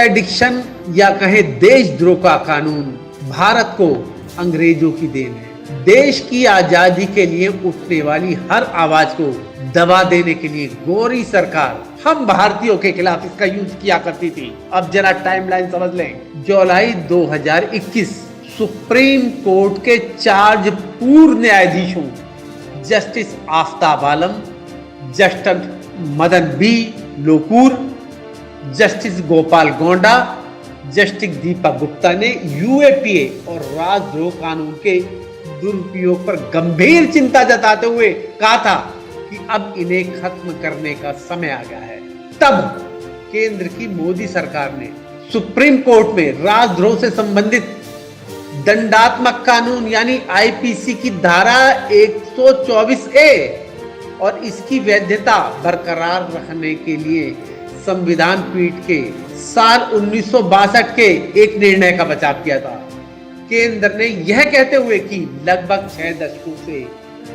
सेडिक्शन या कहे देशद्रोह का कानून भारत को अंग्रेजों की देन है। देश की आजादी के लिए उठने वाली हर आवाज को दबा देने के लिए गोरी सरकार हम भारतीयों के खिलाफ इसका यूज किया करती थी। अब जरा टाइमलाइन समझ लें। जुलाई 2021 सुप्रीम कोर्ट के 4 पूर्व न्यायाधीशों justice Aftab Alam, justice Madan B Lokur, justice Gopal Gonda, justice Deepak Gupta ने यूएपीए और राजद्रोह कानून के दुरुपयोग पर गंभीर चिंता जताते हुए कहा था कि अब इन्हें खत्म करने का समय आ गया है। तब केंद्र की मोदी सरकार ने सुप्रीम कोर्ट में राजद्रोह से संबंधित दंडात्मक कानून यानी आईपीसी की धारा 124A और इसकी वैधता बरकरार रखने के लिए संविधान पीठ के साल 1962 के एक निर्णय का बचाव किया था। केंद्र ने यह कहते हुए कि लगभग 6 दशकों से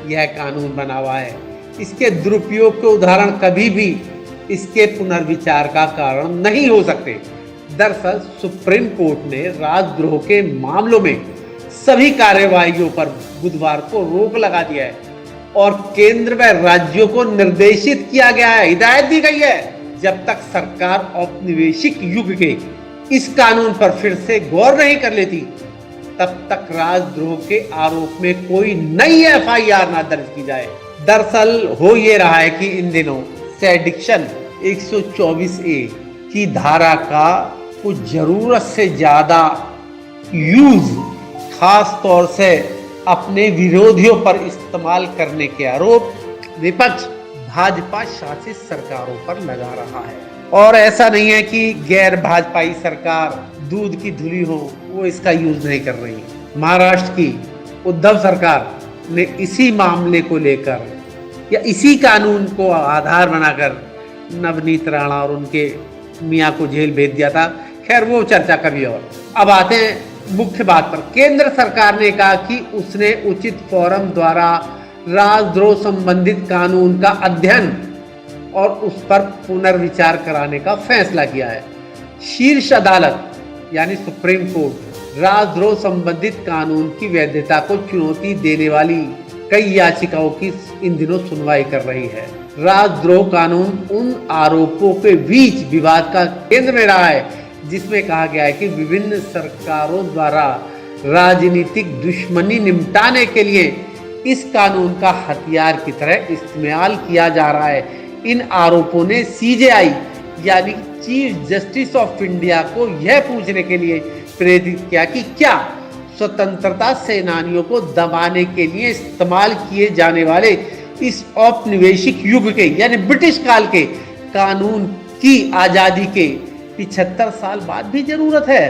यह कानून बना हुआ है, इसके दुरुपयोग के उदाहरण कभी भी इसके पुनर्विचार का कारण नहीं हो सकते। दरअसल सुप्रीम कोर्ट ने राजद्रोह के मामलों में सभी कार्यवाहियों पर बुधवार को रोक लगा दिया है और केंद्र व राज्यों को निर्देशित किया गया है, हिदायत दी गई है, जब तक सरकार औपनिवेशिक युग के इस कानून पर फिर से गौर नहीं कर लेती तब तक राजद्रोह के आरोप में कोई नई एफआईआर ना दर्ज की जाए। दरअसल हो ये रहा है कि इन दिनों सेडिक्शन 124A की धारा का कुछ जरूरत से ज्यादा यूज खास तौर से अपने विरोधियों पर इस्तेमाल करने के आरोप विपक्ष भाजपा शासित सरकारों पर लगा रहा है। और ऐसा नहीं है कि गैर भाजपाई सरकार दूध की धुली हो वो इसका यूज नहीं कर रही। महाराष्ट्र की उद्धव सरकार ने इसी मामले को लेकर या इसी कानून को आधार बनाकर नवनीत राणा और उनके मियां को जेल भेज दिया था। खैर वो चर्चा कभी और। अब आते हैं मुख्य बात पर। केंद्र सरकार ने कहा कि उसने उचित फोरम द्वारा राजद्रोह संबंधित कानून का अध्ययन और उस पर पुनर्विचार कराने का फैसला किया है। शीर्ष अदालत यानी सुप्रीम कोर्ट राजद्रोह संबंधित कानून की वैधता को चुनौती देने वाली कई याचिकाओं की इन दिनों सुनवाई कर रही है। राजद्रोह कानून उन आरोपों के बीच विवाद का केंद्र में रहा है जिसमें कहा गया है कि विभिन्न सरकारों द्वारा राजनीतिक दुश्मनी निपटाने के लिए इस कानून का हथियार की तरह इस्तेमाल किया जा रहा है। इन आरोपों ने सीजेआई यानी चीफ जस्टिस ऑफ इंडिया को यह पूछने के लिए प्रेरित किया कि क्या स्वतंत्रता सेनानियों को दबाने के लिए इस्तेमाल किए जाने वाले इस औपनिवेशिक युग के यानी ब्रिटिश काल के कानून की आजादी के 75 साल बाद भी जरूरत है।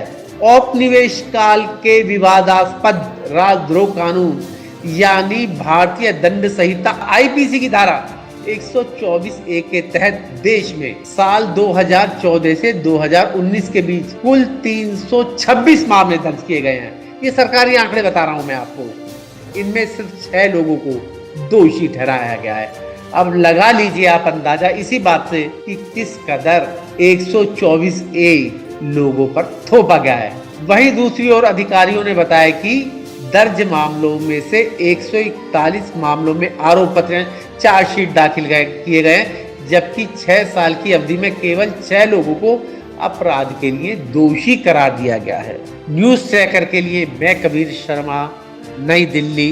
औपनिवेश काल के विवादास्पद राजद्रोह कानून यानी भारतीय दंड संहिता आईपीसी की धारा 124A के तहत देश में साल 2014 से 2019 के बीच कुल 326 मामले दर्ज किए गए हैं। ये सरकारी आंकड़े बता रहा हूं मैं आपको। इनमें सिर्फ 6 लोगों को दोषी ठहराया गया है। अब लगा लीजिए आप अंदाजा इसी बात से कि किस कदर 124A लोगों पर थोपा गया है। वहीं दूसरी ओर अधिकारियों ने बताया कि दर्ज मामलों में से 141 मामलों में आरोप पत्र चार्जशीट दाखिल किए गए, जबकि 6 साल की अवधि में केवल 6 लोगों को अपराध के लिए दोषी करार दिया गया है। न्यूज़ ट्रैकर के लिए मैं कबीर शर्मा, नई दिल्ली।